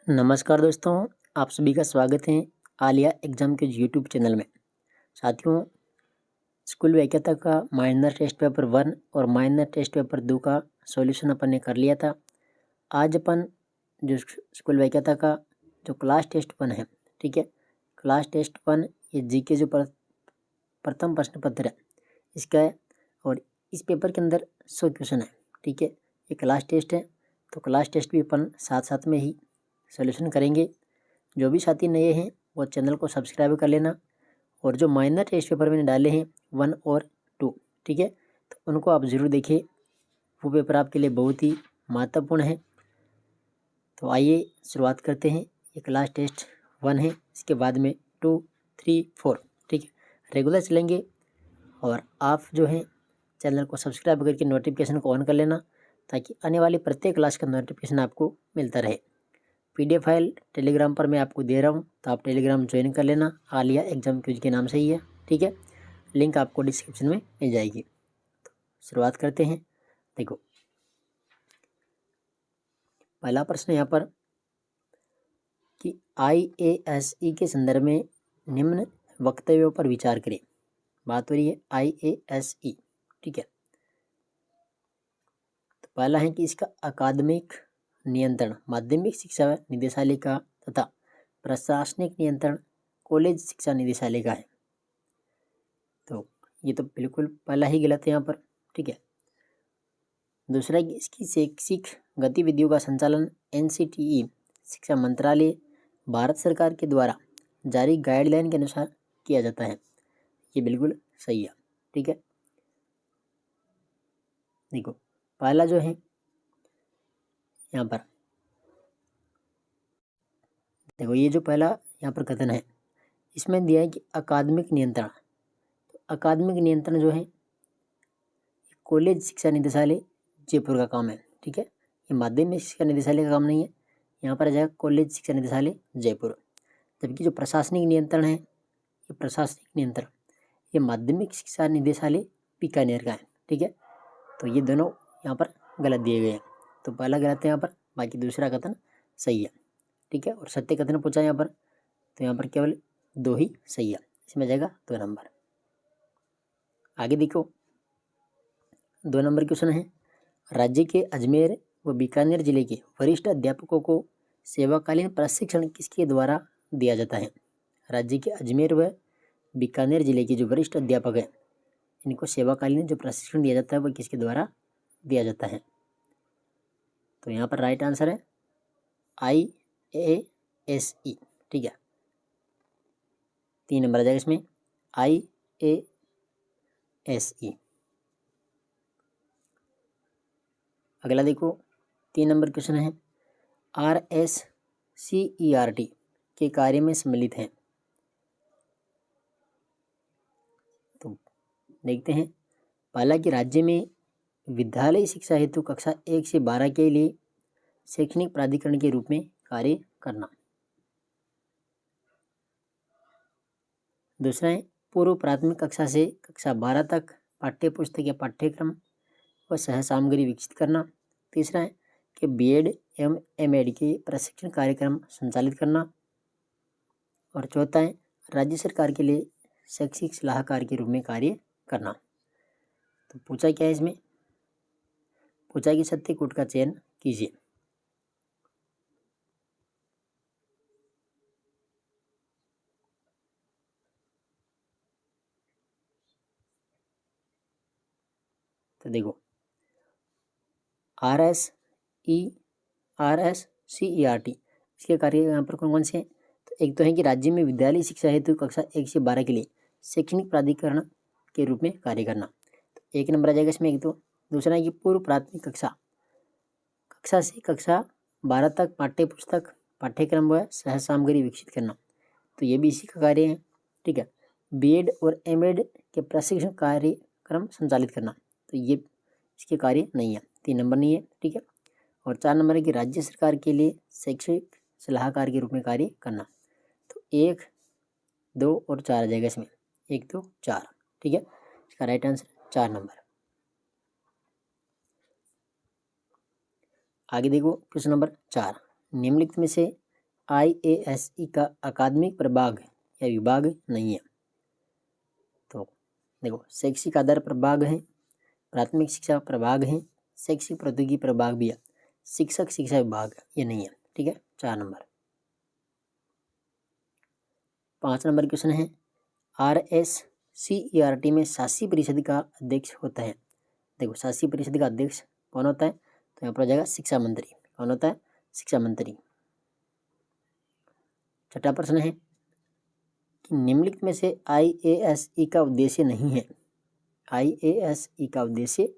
नमस्कार दोस्तों, आप सभी का स्वागत है आलिया एग्ज़ाम के यूट्यूब चैनल में। साथियों, स्कूल व्याख्याता का माइनर टेस्ट पेपर 1 और माइनर टेस्ट पेपर 2 का सॉल्यूशन अपन ने कर लिया था। आज अपन जो स्कूल व्याख्याता का जो क्लास टेस्ट 1 है, ठीक है, क्लास टेस्ट 1 ये जीके जो प्रथम प्रश्न पत्र है इसका है और इस पेपर के अंदर 100 क्वेश्चन है, ठीक है। ये क्लास टेस्ट है तो क्लास टेस्ट भी अपन साथ साथ में ही सॉल्यूशन करेंगे। जो भी साथी नए हैं वो चैनल को सब्सक्राइब कर लेना और जो माइनर टेस्ट पेपर मैंने डाले हैं 1 और 2, ठीक है, तो उनको आप ज़रूर देखिए। वो पेपर आपके लिए बहुत ही महत्वपूर्ण है। तो आइए शुरुआत करते हैं। ये क्लास टेस्ट 1 है, इसके बाद में 2, 3, 4, ठीक है, रेगुलर चलेंगे। और आप जो हैं चैनल को सब्सक्राइब करके नोटिफिकेशन को ऑन कर लेना ताकि आने वाली प्रत्येक क्लास का नोटिफिकेशन आपको मिलता रहे। PDF फाइल टेलीग्राम पर मैं आपको दे रहा हूँ, तो आप टेलीग्राम ज्वाइन कर लेना। आलिया एग्जाम क्विज के नाम से ही है, ठीक है। लिंक आपको डिस्क्रिप्शन में मिल जाएगी। तो शुरुआत करते हैं। देखो, पहला प्रश्न यहाँ पर कि IASE के संदर्भ में निम्न वक्तव्यों पर विचार करें। बात हो रही है IASE, ठीक है। तो पहला है कि इसका अकादमिक नियंत्रण माध्यमिक शिक्षा निदेशालय का तथा प्रशासनिक नियंत्रण कॉलेज शिक्षा निदेशालय का है। तो ये तो बिल्कुल पहला ही गलत है यहाँ पर, ठीक है। दूसरा कि इसकी शैक्षिक गतिविधियों का संचालन NCTE शिक्षा मंत्रालय भारत सरकार के द्वारा जारी गाइडलाइन के अनुसार किया जाता है। ये बिल्कुल सही है, ठीक है। देखो, पहला जो है यहाँ पर, देखो ये जो पहला यहाँ पर कथन है इसमें दिया है कि अकादमिक नियंत्रण। तो अकादमिक नियंत्रण जो है कॉलेज शिक्षा निदेशालय जयपुर का काम है, ठीक है। ये माध्यमिक शिक्षा निदेशालय का काम नहीं है। यहाँ पर आ जाएगा कॉलेज शिक्षा निदेशालय जयपुर। जबकि जो प्रशासनिक नियंत्रण है ये प्रशासनिक नियंत्रण ये माध्यमिक शिक्षा निदेशालय बीकानेर का है, ठीक है। तो ये दोनों यहाँ पर गलत दिए गए हैं। तो पहला गलत है यहाँ पर, बाकी दूसरा कथन सही है, ठीक है। और सत्य कथन पूछा यहाँ पर, तो यहाँ पर केवल 2 ही सही है, इसमें जाएगा 2 नंबर। आगे देखो, 2 नंबर क्वेश्चन है, राज्य के अजमेर व बीकानेर जिले के वरिष्ठ अध्यापकों को सेवाकालीन प्रशिक्षण किसके द्वारा दिया जाता है। राज्य के अजमेर व बीकानेर जिले के जो वरिष्ठ अध्यापक हैं इनको सेवाकालीन जो प्रशिक्षण दिया जाता है वह किसके द्वारा दिया जाता है। तो यहाँ पर राइट आंसर है IASE, ठीक है। 3 नंबर आ जाएगा इसमें IASE। अगला देखो, 3 नंबर क्वेश्चन है, RSCERT के कार्य में सम्मिलित हैं। तो देखते हैं, पहला कि राज्य में विद्यालय शिक्षा हेतु कक्षा 1 से 12 के लिए शैक्षणिक प्राधिकरण के रूप में कार्य करना। दूसरा है पूर्व प्राथमिक कक्षा से कक्षा 12 तक पाठ्य पुस्तक या पाठ्यक्रम व सह सामग्री विकसित करना। तीसरा है कि BEd एवं MAd के प्रशिक्षण कार्यक्रम संचालित करना। और चौथा है राज्य सरकार के लिए शैक्षिक सलाहकार के रूप में कार्य करना। तो पूछा क्या है इसमें, पूछा कि सत्य कोट का चयन कीजिए। तो देखो, RSCERT इसके कार्य यहाँ पर कौन कौन से हैं। तो एक तो है कि राज्य में विद्यालय शिक्षा हेतु कक्षा 1 से 12 के लिए शैक्षणिक प्राधिकरण के रूप में कार्य करना। तो 1 नंबर आ जाएगा इसमें एक। तो दूसरा है कि पूर्व प्राथमिक कक्षा से कक्षा 12 तक पाठ्य पुस्तक पाठ्यक्रम व सह सामग्री विकसित करना। तो ये भी इसी का कार्य है, ठीक है। BEd और MAd के प्रशिक्षण कार्यक्रम संचालित करना, तो ये इसके कार्य नहीं है, 3 नंबर नहीं है, ठीक है। और 4 नंबर है कि राज्य सरकार के लिए शैक्षिक सलाहकार के रूप में कार्य करना। तो 1, 2 और 4 आ जाएगा इसमें, 1, 2, 4, ठीक है। इसका राइट आंसर 4 नंबर। आगे देखो, क्वेश्चन नंबर 4, निम्नलिखित में से IASE का अकादमिक प्रभाग या विभाग नहीं है। तो देखो, शैक्षिक आधार प्रभाग है, प्राथमिक शिक्षा प्रभाग है, शैक्षिक प्रौद्योगिकी प्रभाग भी है, शिक्षक शिक्षा विभाग ये नहीं है। ठीक है, 4 नंबर। 5 नंबर क्वेश्चन है, RSCERT में शासी परिषद का अध्यक्ष होता है। देखो, शासी परिषद का अध्यक्ष कौन होता है? तो यहाँ पर हो जाएगा शिक्षा मंत्री। कौन होता है? शिक्षा मंत्री। 6ठा प्रश्न है कि निम्नलिखित में से IASE का उद्देश्य नहीं है। IASE का उद्देश्य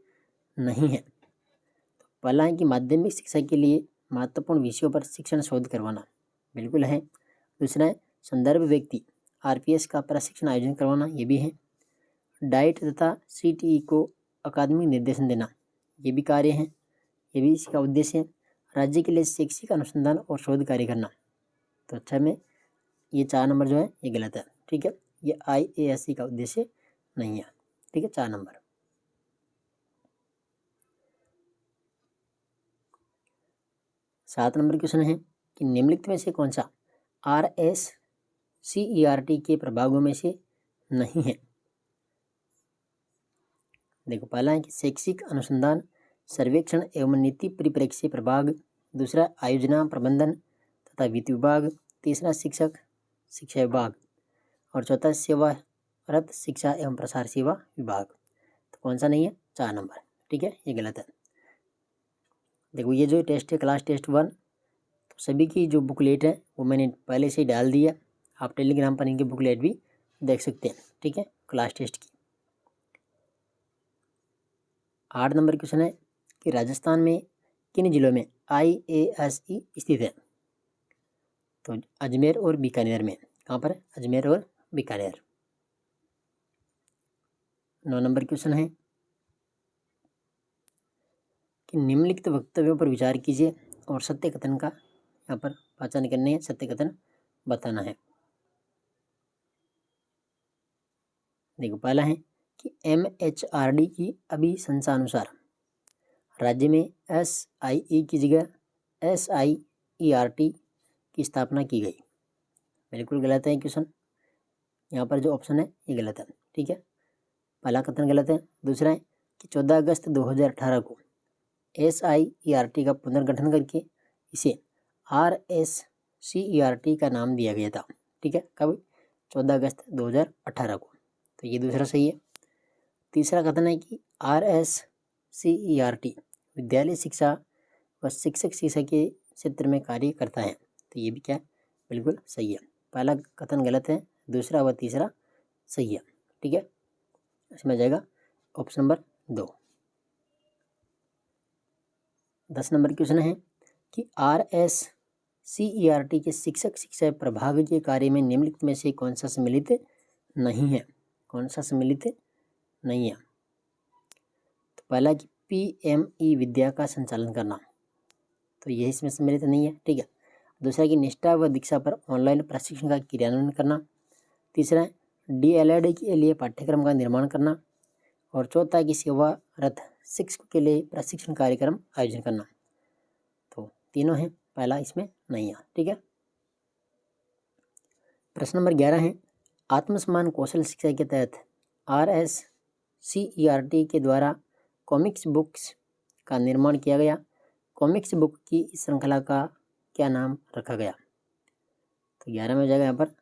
नहीं है। तो पहला है कि माध्यमिक शिक्षा के लिए महत्वपूर्ण विषयों पर शिक्षण शोध करवाना, बिल्कुल है। दूसरा है संदर्भ व्यक्ति RPS का प्रशिक्षण आयोजन करवाना, ये भी है। डाइट तथा CTE को अकादमिक निर्देशन देना, ये भी कार्य है, ये भी इसका उद्देश्य है। राज्य के लिए शैक्षिक अनुसंधान और शोध कार्य करना। तो अच्छा में ये 4 नंबर जो है ये गलत है। ठीक है, ये IASE का उद्देश्य नहीं है। ठीक है, 4 नंबर। 7 नंबर क्वेश्चन है कि निम्नलिखित में से कौन सा RSCERT के प्रभागों में से नहीं है। देखो, पहला है कि शैक्षिक अनुसंधान सर्वेक्षण एवं नीति परिप्रेक्ष्य प्रभाग, दूसरा आयोजना प्रबंधन तथा वित्त विभाग, तीसरा शिक्षक शिक्षा विभाग और चौथा सेवारत शिक्षा एवं प्रसार सेवा विभाग। तो कौन सा नहीं है? 4 नंबर। ठीक है, ये गलत है। देखो, ये जो टेस्ट है क्लास टेस्ट 1, तो सभी की जो बुकलेट है वो मैंने पहले से ही डाल दिया। आप टेलीग्राम पर इनकी बुकलेट भी देख सकते हैं। ठीक है, क्लास टेस्ट की। 8 नंबर क्वेश्चन है कि राजस्थान में किन जिलों में IASE स्थित है। तो अजमेर और बीकानेर में। कहाँ पर? अजमेर और बीकानेर। 9 नंबर क्वेश्चन है कि निम्नलिखित वक्तव्यों पर विचार कीजिए और सत्य कथन का यहाँ पर पहचान करनी है, सत्य कथन बताना है। देखो, पहला है कि MHRD की अभिशंसानुसार राज्य में SIE की जगह SIERT की स्थापना की गई। बिल्कुल गलत है क्वेश्चन। यहाँ पर जो ऑप्शन है ये गलत है। ठीक है, पहला कथन गलत है। दूसरा है कि 14 अगस्त 2018 को SIERT का पुनर्गठन करके इसे RSCERT का नाम दिया गया था। ठीक है, कब? 14 अगस्त 2018 को। तो ये दूसरा सही है। तीसरा कथन है कि RSCERT विद्यालय शिक्षा व शिक्षक शिक्षा के क्षेत्र में कार्य करता है। तो ये भी क्या है? बिल्कुल सही है। पहला कथन गलत है, दूसरा व तीसरा सही है। ठीक है, इसमें आ जाएगा ऑप्शन नंबर 2। 10 नंबर क्वेश्चन है कि RSCERT के शिक्षक शिक्षा प्रभाग के कार्य में निम्नलिखित में से कौन सा सम्मिलित नहीं है। कौन सा सम्मिलित नहीं है? तो पहला कि PME विद्या का संचालन करना, तो यही इसमें सम्मिलित नहीं है। ठीक है। दूसरा कि निष्ठा व दीक्षा पर ऑनलाइन प्रशिक्षण का क्रियान्वयन करना। तीसरा DLED के लिए पाठ्यक्रम का निर्माण करना। और चौथा कि सेवारत शिक्षक के लिए प्रशिक्षण कार्यक्रम आयोजन करना। तो तीनों हैं, पहला इसमें नहीं है। ठीक है। प्रश्न नंबर 11 है, आत्मसम्मान कौशल शिक्षा के तहत RSCERT के द्वारा कॉमिक्स बुक्स का निर्माण किया गया। कॉमिक्स बुक की इस श्रृंखला का क्या नाम रखा गया? तो 11 में हो जाएगा यहाँ पर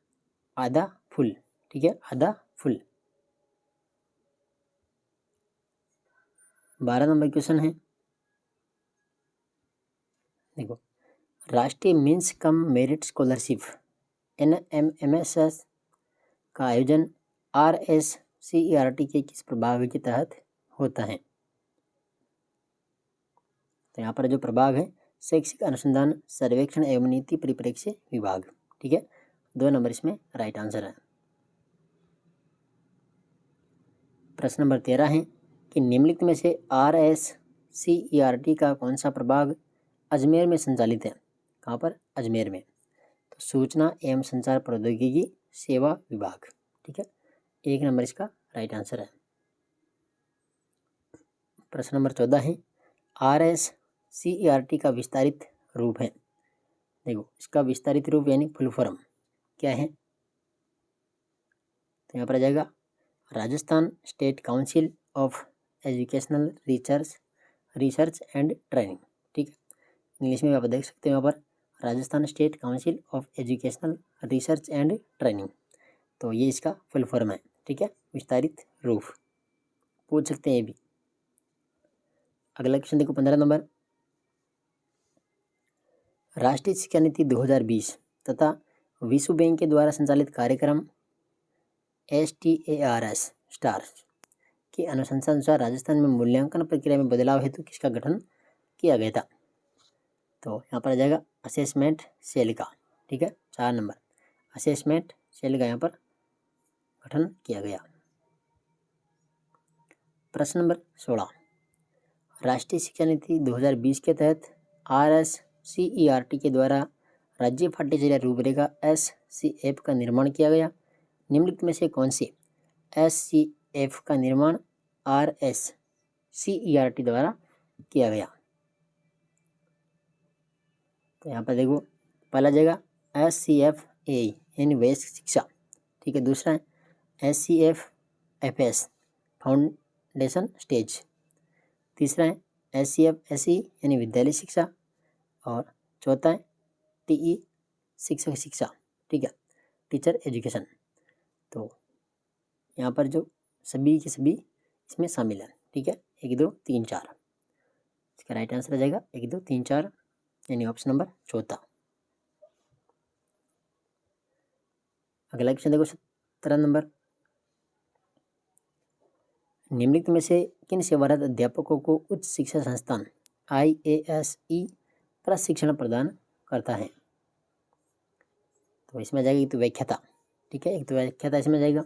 आधा फुल। ठीक है, आधा फुल। 12 नंबर क्वेश्चन है, देखो, राष्ट्रीय means cum merit scholarship NMMSS का आयोजन RSCERT के किस प्रभाग के तहत होता है? तो यहाँ पर जो प्रभाग है शैक्षिक अनुसंधान सर्वेक्षण एवं नीति परिप्रेक्ष्य विभाग। ठीक है, 2 नंबर इसमें राइट आंसर है। प्रश्न नंबर 13 है कि निम्नलिखित में से RSCERT का कौन सा प्रभाग अजमेर में संचालित है? कहाँ पर? अजमेर में। तो सूचना एवं संचार प्रौद्योगिकी सेवा विभाग। ठीक है, 1 नंबर इसका राइट आंसर है। प्रश्न नंबर 14 है, RSCERT का विस्तारित रूप है। देखो इसका विस्तारित रूप यानी फुल फॉर्म क्या है, तो यहाँ पर आ जाएगा Rajasthan state council of educational research and training. ठीक है, इंग्लिश में आप देख सकते हो यहाँ पर Rajasthan state council of educational research and training, तो ये इसका फुल फॉर्म है। ठीक है, विस्तारित रूप पूछ सकते हैं ये भी। अगला क्वेश्चन देखो 15 नंबर, राष्ट्रीय शिक्षा नीति 2020 तथा विश्व बैंक के द्वारा संचालित कार्यक्रम STARS स्टार्स के अनुसार राजस्थान में मूल्यांकन प्रक्रिया में बदलाव हेतु किसका गठन किया गया था, तो यहाँ पर आ जाएगा असेसमेंट सेल का। ठीक है, 4 नंबर असेसमेंट सेल का यहाँ पर गठन किया गया। प्रश्न नंबर 16, राष्ट्रीय शिक्षा नीति 2020 के तहत RSCERT के द्वारा राज्य पाठ्यचर्या रूपरेखा SCF का निर्माण किया गया। निम्नलिखित में से कौन से SCF का निर्माण RSCERT द्वारा किया गया, तो यहाँ पर देखो पहला जगह SCFA यानी वयस्क शिक्षा। ठीक है, दूसरा है SCFFS फाउंडेशन स्टेज, तीसरा है SCFSE यानी विद्यालय शिक्षा, और चौथा है TE शिक्षक शिक्षा। ठीक है, टीचर एजुकेशन। तो यहाँ पर जो सभी के सभी इसमें शामिल है। ठीक है, 1 2 3 4, इसका राइट आंसर आ जाएगा 1 2 3 4 यानी ऑप्शन नंबर चौथा। अगला क्वेश्चन देखो 17 नंबर, निम्नलिखित में से किन सेवारत अध्यापकों को उच्च शिक्षा संस्थान IASE प्रशिक्षण प्रदान करता है, तो इसमें आ जाएगा एक तो व्याख्याता। ठीक है, एक तो व्याख्याता इसमें जाएगा,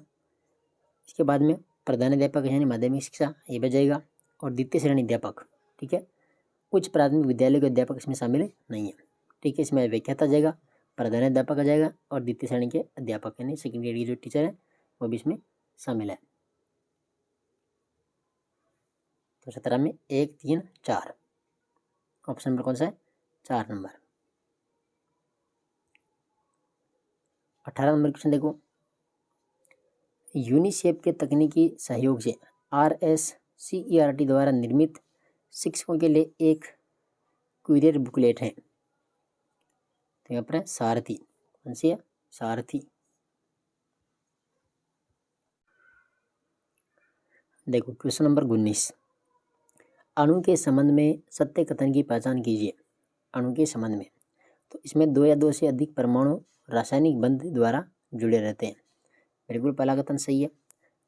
इसके बाद में प्रधान अध्यापक यानी माध्यमिक शिक्षा ये भी जाएगा, और द्वितीय श्रेणी अध्यापक। ठीक है, उच्च प्राथमिक विद्यालय के अध्यापक इसमें शामिल नहीं है। ठीक है, इसमें व्याख्याता जाएगा, प्रधान अध्यापक आ जाएगा, और द्वितीय श्रेणी के अध्यापक यानी सेकेंड ग्रेड की जो टीचर है वो भी इसमें शामिल है। तो 17 में 1 3 4 ऑप्शन नंबर कौन सा है, 4 नंबर। 18 नंबर क्वेश्चन देखो, यूनिसेफ के तकनीकी सहयोग से RSCERT द्वारा निर्मित शिक्षकों के लिए एक क्यूरियर बुकलेट है, तो यहाँ पर है सारथी। कौन सी है, सारथी। देखो क्वेश्चन नंबर 19, अणु के संबंध में सत्य कथन की पहचान कीजिए। अणु के संबंध में, तो इसमें 2 या 2 से अधिक परमाणु रासायनिक बंध द्वारा जुड़े रहते हैं, बिल्कुल पहला कथन सही है।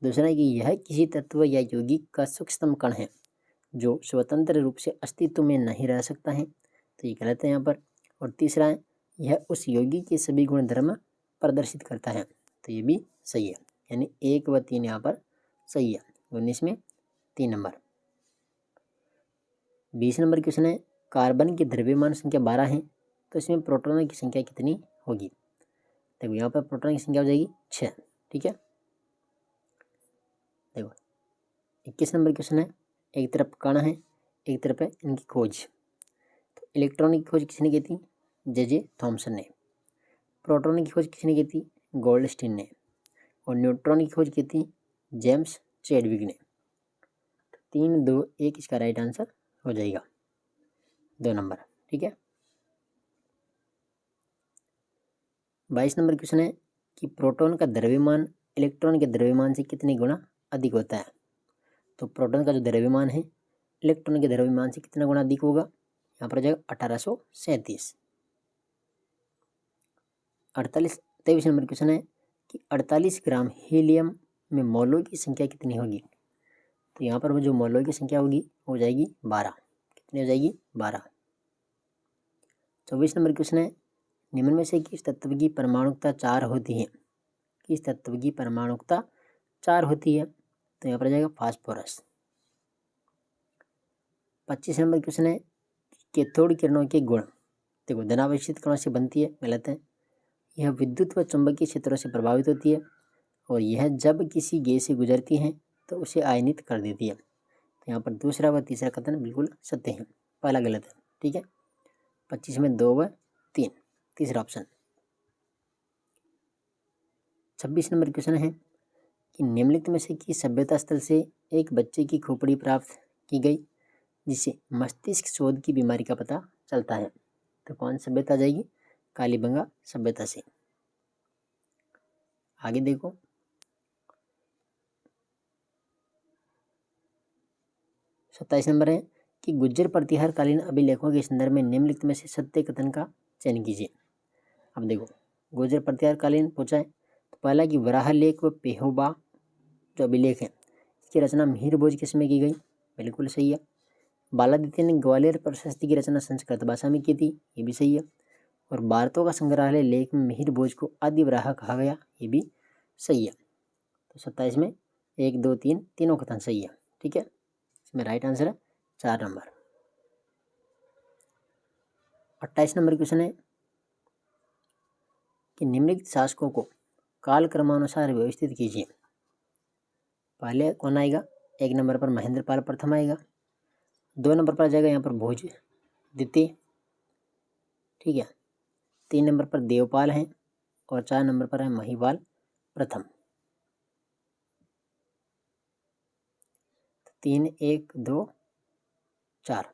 दूसरा है कि यह किसी तत्व या यौगिक का सूक्ष्मतम कण है जो स्वतंत्र रूप से अस्तित्व में नहीं रह सकता है, तो ये गलत है यहाँ पर। और तीसरा है यह उस यौगिक के सभी गुण धर्म प्रदर्शित करता है, तो ये भी सही है, यानी 1 व 3 यहाँ पर सही है। 19 में 3 नंबर। 20 नंबर क्वेश्चन है, कार्बन की द्रव्यमान संख्या 12 है, तो इसमें प्रोटॉनों की संख्या कितनी होगी। देखो यहाँ पर प्रोटॉन की संख्या हो जाएगी 6। ठीक है, देखो 21 नंबर क्वेश्चन है, एक तरफ कण है एक तरफ है इनकी खोज, तो इलेक्ट्रॉन की खोज किसने की थी, जे थॉमसन ने। प्रोटॉन की खोज किसने की थी, गोल्डस्टीन ने। और न्यूट्रॉन की खोज की थी जेम्स चैडविक ने। 3 2 1 इसका राइट आंसर हो जाएगा, 2 नंबर। ठीक है, 22 नंबर क्वेश्चन है कि प्रोटॉन का द्रव्यमान इलेक्ट्रॉन के द्रव्यमान से कितने गुना अधिक होता है, तो प्रोटॉन का जो द्रव्यमान है इलेक्ट्रॉन के द्रव्यमान से कितना गुना अधिक होगा, यहाँ पर हो जाएगा 1837। 23 नंबर क्वेश्चन है कि 48 ग्राम हीलियम में मौलों की संख्या कितनी होगी, तो यहाँ पर वो जो मौलों की संख्या होगी हो जाएगी 12। कितनी हो जाएगी, 12। 24 नंबर क्वेश्चन है, निम्न में से किस तत्व की परमाणुकता 4 होती है, किस तत्व की परमाणुकता 4 होती है, तो यहाँ पर आ जाएगा फास्फोरस। 25 नंबर क्वेश्चन है, कैथोड किरणों के गुण। देखो धनावेशित कणों से बनती है, गलत है। यह विद्युत व चुंबकीय क्षेत्रों से प्रभावित होती है, और यह जब किसी गैस से गुजरती है तो उसे आयनित कर देती है, तो यहाँ पर दूसरा व तीसरा कथन बिल्कुल सत्य है, पहला गलत है। ठीक है, 25 में 2 व 3। तीसरा ऑप्शन। 26 नंबर क्वेश्चन है कि निम्नलिखित में से किस सभ्यता स्थल से एक बच्चे की खोपड़ी प्राप्त की गई जिससे मस्तिष्क शोध की बीमारी का पता चलता है? तो कौन सभ्यता आ जाएगी? कालीबंगा सभ्यता से। आगे देखो, 27 नंबर है कि गुज्जर प्रतिहार कालीन अभिलेखों के संदर्भ में निम्नलिखित में से सत्य कथन का चयन कीजिए। अब देखो, गुज्जर प्रतिहार कालीन पूछा है तो पहला कि वराह लेख व पेहोबा जो अभिलेख है इसकी रचना मिहिर भोज के समय की गई, बिल्कुल सही है। बालादित्य ने ग्वालियर प्रशस्ति की रचना संस्कृत भाषा में की थी, ये भी सही है। और भारतों का संग्रहालय लेख में मिहिर भोज को आदि वराह कहा गया, ये भी सही है। तो 27 में 1, 2, 3 तीनों कथन सही है। ठीक है, इसमें राइट आंसर है 4 नंबर। 28 नंबर क्वेश्चन है कि निम्नलिखित शासकों को काल क्रमानुसार व्यवस्थित कीजिए। पहले कौन आएगा? 1 नंबर पर महेंद्रपाल प्रथम आएगा, 2 नंबर पर आ जाएगा यहाँ पर भोज द्वितीय, ठीक है, 3 नंबर पर देवपाल हैं और 4 नंबर पर है महिपाल प्रथम। 3, 1, 2, 4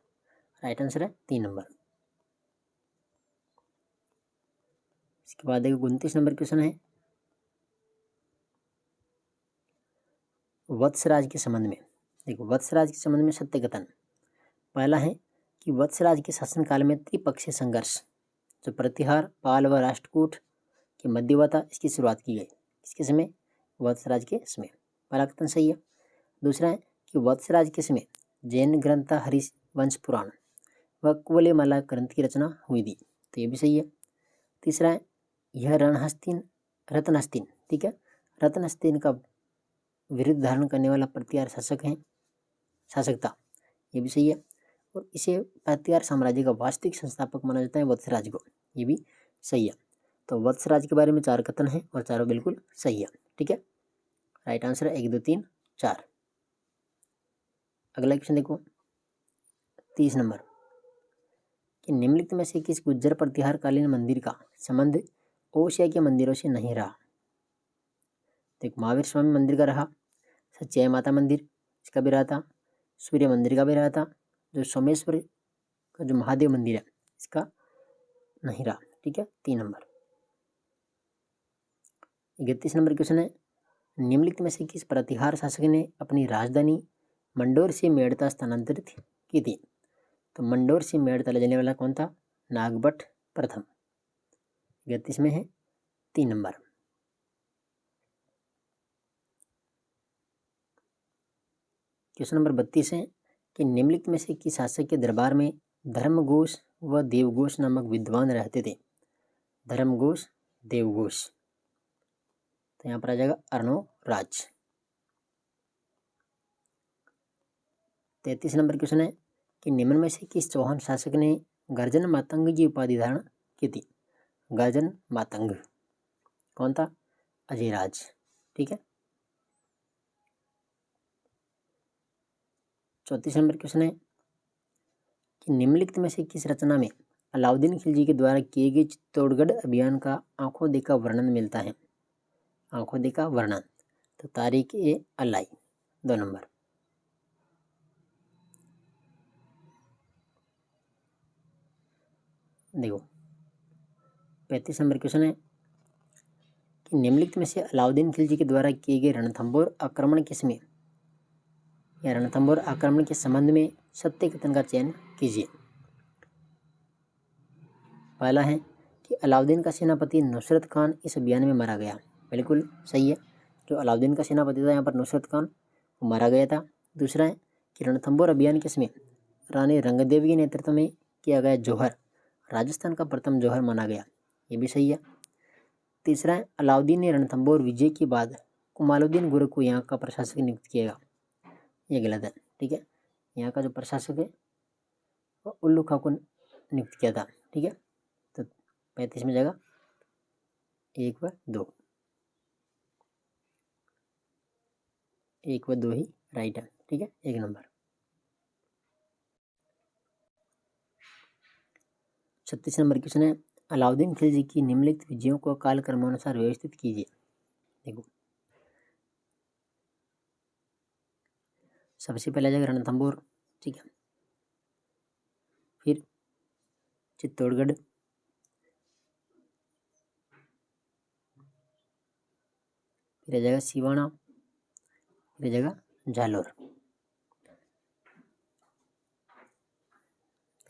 राइट आंसर है 3 नंबर। इसके बाद देखो 29 नंबर क्वेश्चन है वत्सराज के संबंध में। देखो, वत्सराज के संबंध में सत्य कथन। पहला है कि वत्सराज के शासनकाल में त्रिपक्षीय संघर्ष जो प्रतिहार, पाल व राष्ट्रकूट के मध्य हुआ था, इसकी शुरुआत की गई। किसके समय? वत्सराज के समय। पहला कथन सही है। दूसरा है कि वत्सराज के समय जैन ग्रंथ हरिवंश पुराण व कुवलयमाला ग्रंथ की रचना हुई थी, तो ये भी सही है। तीसरा है यह रत्नहस्तिन, ठीक है, रत्नहस्तिन का विरुद्ध धारण करने वाला प्रतिहार शासक है, शासक था, ये भी सही है। और इसे प्रतिहार साम्राज्य का वास्तविक संस्थापक माना जाता है वत्सराज को, ये भी सही है। तो वत्सराज के बारे में 4 कथन है और चारों बिल्कुल सही है। ठीक है, राइट आंसर है 1, 2, 3, 4। अगला क्वेश्चन देखो 30 नंबर कि निम्नलिखित में से किस गुज्जर प्रतिहार कालीन मंदिर का संबंध ओसिया के मंदिरों से नहीं रहा? देखो, महावीर स्वामी मंदिर का रहा, सच्चाई माता मंदिर इसका भी रहा था, सूर्य मंदिर का भी रहा था, जो सोमेश्वर का जो महादेव मंदिर है इसका नहीं रहा। ठीक है, 3 नंबर। 31 नंबर क्वेश्चन है निम्नलिखित में से किस प्रतिहार शासक ने अपनी राजधानी मंडोर से मेड़ता स्थानांतरित की थी? तो मंडोर से मेड़ता ले जाने वाला कौन था? नागभट्ट प्रथम। 31 में है 3 नंबर। क्वेश्चन नंबर 32 है कि निम्नलिखित में से किस शासक के दरबार में धर्मघोष व देवघोष नामक विद्वान रहते थे? धर्मघोष, देवघोष, तो यहाँ पर आ जाएगा अर्णोराज। 33 नंबर क्वेश्चन है कि निम्न में से किस चौहान शासक ने गर्जन मातंग की उपाधि धारण की थी? गर्जन मातंग कौन था? अजयराज। ठीक है, 34 नंबर क्वेश्चन है कि निम्नलिखित में से किस रचना में अलाउद्दीन खिलजी के द्वारा किए गए चित्तौड़गढ़ अभियान का आंखों देखा वर्णन मिलता है? आंखों देखा वर्णन, तो तारीख ए अलाई, 2 नंबर। देखो 35 नंबर क्वेश्चन है कि निम्नलिखित में से अलाउद्दीन खिलजी के द्वारा किए गए रणथंभौर आक्रमण के समय या रणथंभौर आक्रमण के संबंध में सत्य कथन का चयन कीजिए। पहला है कि अलाउद्दीन का सेनापति नुसरत खान इस अभियान में मारा गया, बिल्कुल सही है। जो अलाउद्दीन का सेनापति था यहाँ पर नुसरत खान, वो मारा गया था। दूसरा है कि रणथंभौर अभियान के समय रानी रंगदेवी के नेतृत्व में किया गया जौहर राजस्थान का प्रथम जौहर माना गया, ये भी सही है। तीसरा है अलाउद्दीन ने रणथंभौर विजय के बाद कुमालुद्दीन गुरु को यहाँ का प्रशासक नियुक्त किया, ये गलत है। ठीक है, यहाँ का जो प्रशासक है वो उल्लू खां को नियुक्त किया था। ठीक है, तो 35 में जाएगा 1 व 2, 1 व 2 ही राइट है। ठीक है, 1 नंबर। 36 नंबर क्वेश्चन है अलाउद्दीन खिलजी की निम्नलिखित विजयों को कालक्रमानुसार व्यवस्थित कीजिए। देखो, सबसे पहले जगह रणथंभौर, ठीक है, फिर चित्तौड़गढ़, फिर जगह सिवाना, फिर जगह जालोर।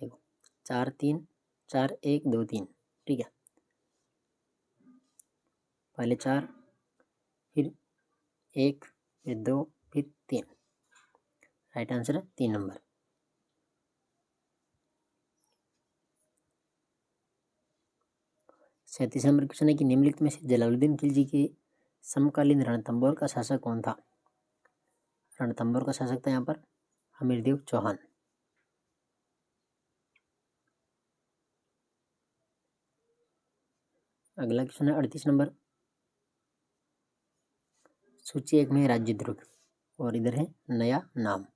देखो 4 3 4 1 2 3, ठीक है, पहले 4, फिर 1, फिर 2, फिर 3। राइट आंसर है 3 नंबर। सैंतीस नंबर क्वेश्चन है कि निम्नलिखित में से जलालुद्दीन खिलजी के समकालीन रणथंभौर का शासक कौन था। रणथंभौर का शासक था यहाँ पर हमीरदेव चौहान। अगला क्वेश्चन है 38 नंबर, सूची 1 में राज्य दुर्ग और इधर है नया नाम,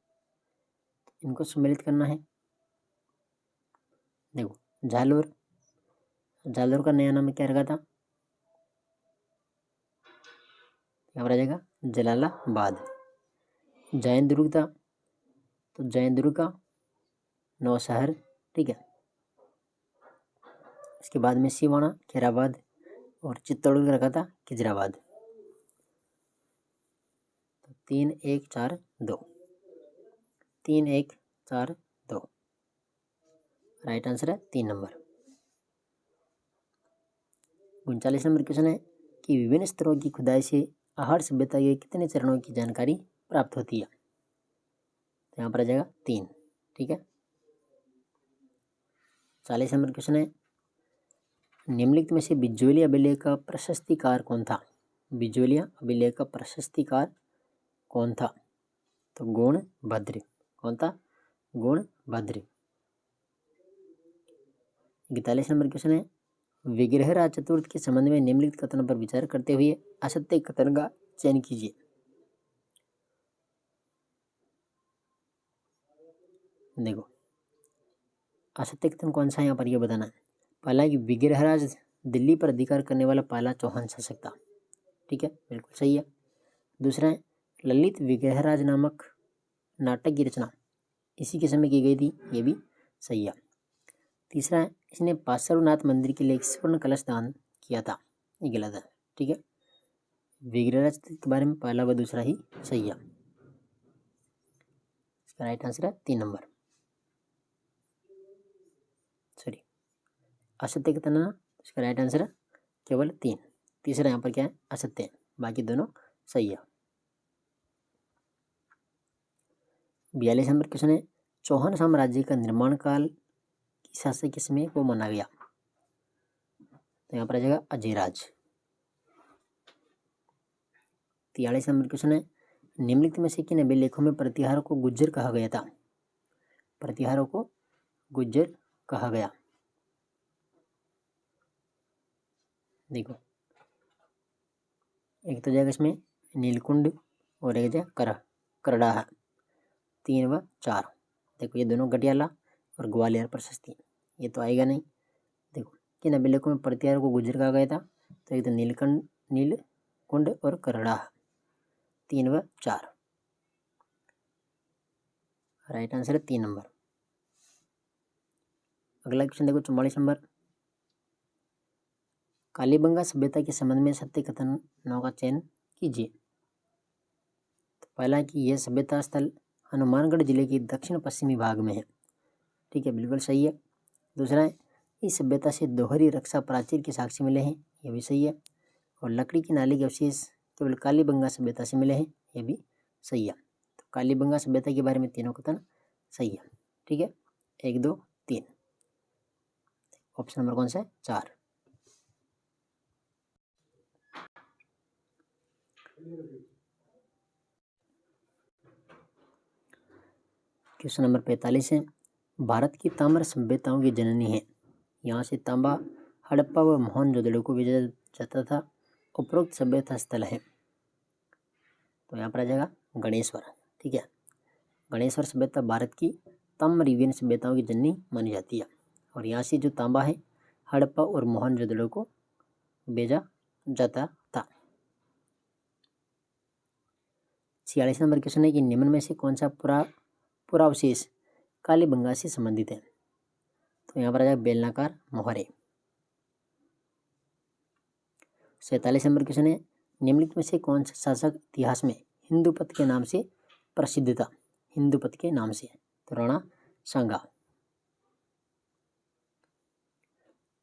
इनको सम्मिलित करना है। देखो जालोर, जालोर का नया नाम क्या रखा था, यहाँ पर आ जाएगा जलालाबाद। जैन दुर्ग था तो जैन दुर्ग का नौशहर, ठीक है। इसके बाद में सिवाना, खैराबाद और चित्तौड़गढ़ रखा था खिजराबाद। तो 3 1 4 2, 3 1 4 2। राइट आंसर है 3 नंबर। 39 नंबर क्वेश्चन है कि विभिन्न स्तरों की खुदाई से आहड़ सभ्यता के कितने चरणों की जानकारी प्राप्त होती है। तो यहाँ पर आ जाएगा 3, ठीक है। 40 नंबर क्वेश्चन है निम्नलिखित में से बिजोलिया अभिलेख का प्रशस्तिकार कौन था। बिजोलिया अभिलेख का प्रशस्तिकार कौन था। तो गुणभद्र। कौन था, गुणभद्र। 41 नंबर क्वेश्चन है विग्रहराज चतुर्थ के संबंध में निम्नलिखित कथनों पर विचार करते हुए असत्य कथन का चयन कीजिए। देखो असत्य कथन कौन सा है यहाँ पर, यह बताना है। पहला कि विग्रहराज दिल्ली पर अधिकार करने वाला पहला चौहान शासक था, ठीक है, बिल्कुल सही है। दूसरा है ललित विग्रहराज नामक नाटक की रचना इसी के समय की गई थी, ये भी सही है। तीसरा है इसने पार्श्वनाथ मंदिर के लिए एक स्वर्ण कलश दान किया था, ये गलत है, ठीक है। विग्रहराज के बारे में पहला व दूसरा ही सही है। इसका राइट आंसर है 3 नंबर। सॉरी असत्य कथन है, इसका राइट आंसर है केवल 3। तीसरा यहाँ पर क्या है, असत्य है, बाकी दोनों सही है। 42 नंबर क्वेश्चन है चौहान साम्राज्य का निर्माण काल की शासक के समय को माना गया। तो यहाँ पर आ जाएगा अजयराज। 43 नंबर क्वेश्चन है निम्नलिखित में से किन अभिलेखों में प्रतिहारों को गुज्जर कहा गया था। प्रतिहारों को गुज्जर कहा गया। देखो एक तो जाएगा इसमें नीलकुंड और एक जाएगा करडाहा, 3 व 4। देखो ये दोनों गटियाला और ग्वालियर प्रशस्ति, ये तो आएगा नहीं। देखो किन अभिलेखों में प्रतिहारों को गुज्जर कहा गया था। तो एक तो नीलकुंड और करडाहा, 3 व 4। राइट आंसर है 3 नंबर। अगला क्वेश्चन देखो 44 नंबर, कालीबंगा सभ्यता के संबंध में सत्य कथनों का चयन कीजिए। तो पहला कि यह सभ्यता स्थल हनुमानगढ़ जिले के दक्षिण पश्चिमी भाग में है, ठीक है, बिल्कुल सही है। दूसरा है इस सभ्यता से दोहरी रक्षा प्राचीर के साक्ष्य मिले हैं, यह भी सही है। और लकड़ी की नाली के अवशेष केवल कालीबंगा सभ्यता से मिले हैं, यह भी सही है। तो कालीबंगा सभ्यता के बारे में तीनों कथन सही है, ठीक है, 1 2 3। ऑप्शन नंबर कौन सा है, 4। क्वेश्चन नंबर 45 है भारत की ताम्र सभ्यताओं की जननी है। यहाँ से तांबा, हड़प्पा व मोहनजोदड़ो को भेजा जाता था। उपरोक्त सभ्यता स्थल है। तो यहाँ पर आ जाएगा गणेश्वर, ठीक है। गणेश्वर सभ्यता भारत की ताम्रयुगीन सभ्यताओं की जननी मानी जाती है। और यहाँ से जो तांबा है, हड़प्पा और मोहनजोदड़ो को भेजा जाता था। 46 नंबर क्वेश्चन है कि निम्न में से कौन सा पुरावशेष कालीबंगा से संबंधित है? तो यहाँ पर आ जाएगा बेलनाकार मोहरे। 47 नंबर क्वेश्चन है निम्नलिखित में से कौन सा शासक इतिहास में हिंदूपथ के नाम से प्रसिद्ध था? हिंदूपथ के नाम से, तो राणा सांगा।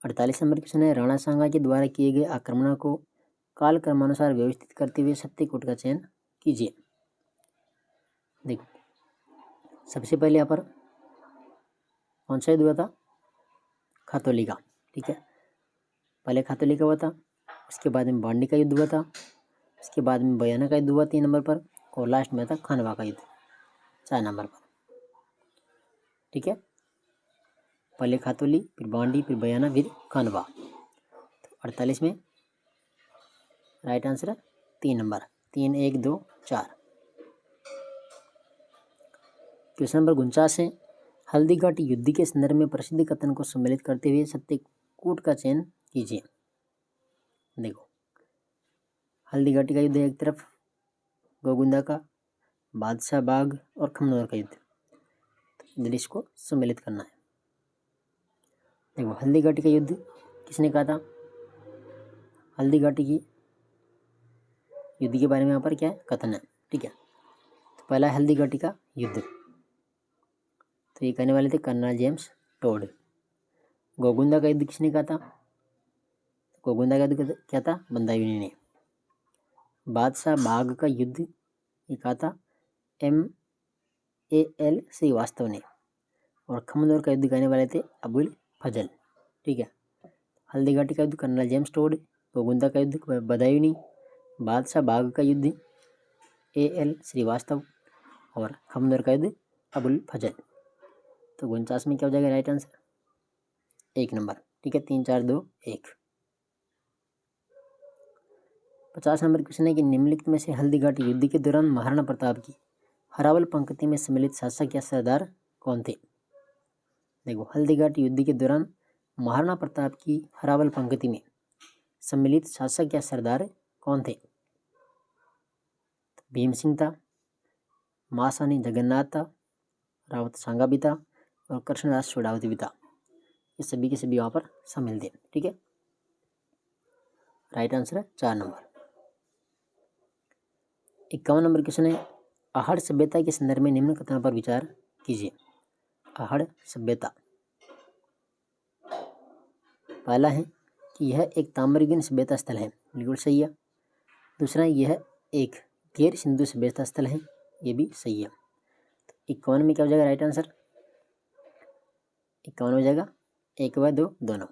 48 नंबर क्वेश्चन है राणा सांगा के द्वारा किए गए आक्रमणों को काल क्रमानुसार व्यवस्थित करते हुए सत्यकूट का चयन कीजिए। देखो सबसे पहले यहाँ पर कौन सा युद्ध हुआ था? खातौली का, ठीक है। पहले खातौली का हुआ था, उसके बाद में बांडी का युद्ध हुआ था, उसके बाद में बयाना का युद्ध हुआ 3 नंबर पर, और लास्ट में था खानवा का युद्ध 4 नंबर पर, ठीक है। पहले खातौली, फिर बांडी, फिर बयाना, फिर खानवा। तो 48 में राइट आंसर है 3 नंबर, 3 1 2 4। क्वेश्चन नंबर 49 है हल्दीघाटी युद्ध के संदर्भ में प्रसिद्ध कथन को सम्मिलित करते हुए सत्यकूट का चयन कीजिए। देखो हल्दीघाटी का युद्ध एक तरफ, गोगुंदा का, बादशाह बाग और खमनोर का युद्ध, तो इसको सम्मिलित करना है। देखो हल्दीघाटी का युद्ध किसने कहा था? हल्दीघाटी की युद्ध के बारे में यहाँ पर क्या है कथन है, ठीक है। तो पहला हल्दीघाटी का युद्ध, तो ये कहने वाले थे कर्नल जेम्स टोड। गोगुंदा का युद्ध किसने कहा था? गोगुंदा का युद्ध क्या था? बंदायूनी ने। बादशाह बाग का युद्ध ये कहा था MAL श्रीवास्तव ने। और खमनोर का युद्ध कहने वाले थे अबुल फजल, ठीक है। हल्दीघाटी का युद्ध कर्नल जेम्स टोड, गोगुंदा का युद्ध बदायूनी, बादशाह बाग का युद्ध AL श्रीवास्तव और खमनोर का युद्ध अबुल फजल। तो 49 में क्या हो जाएगा राइट आंसर? 1 नंबर, ठीक है। 3 4 2 1। 50 नंबर क्वेश्चन है कि निम्नलिखित में से हल्दीघाटी युद्ध के दौरान महाराणा प्रताप की हरावल पंक्ति में सम्मिलित शासक या सरदार कौन थे? देखो हल्दीघाटी युद्ध के दौरान महाराणा प्रताप की हरावल पंक्ति में सम्मिलित शासक या सरदार कौन थे? भीम सिंह था, मासानी जगन्नाथ था, रावत सांगा भी था और कृष्णदास छोड़ावती भी था। ये सभी के सभी वहाँ पर शामिल थे, ठीक है। राइट आंसर है 4 नंबर। 51 नंबर क्वेश्चन है आहड़ सभ्यता के संदर्भ में निम्न कथनों पर विचार कीजिए। आहड़ सभ्यता, पहला है कि यह एक ताम्रगिन सभ्यता स्थल है, बिल्कुल सही है। दूसरा यह एक गैर सिंधु सभ्यता स्थल है, ये भी सही है। तो 51 में क्या हो जाएगा राइट आंसर? 51 हो जाएगा 1 व 2 दोनों।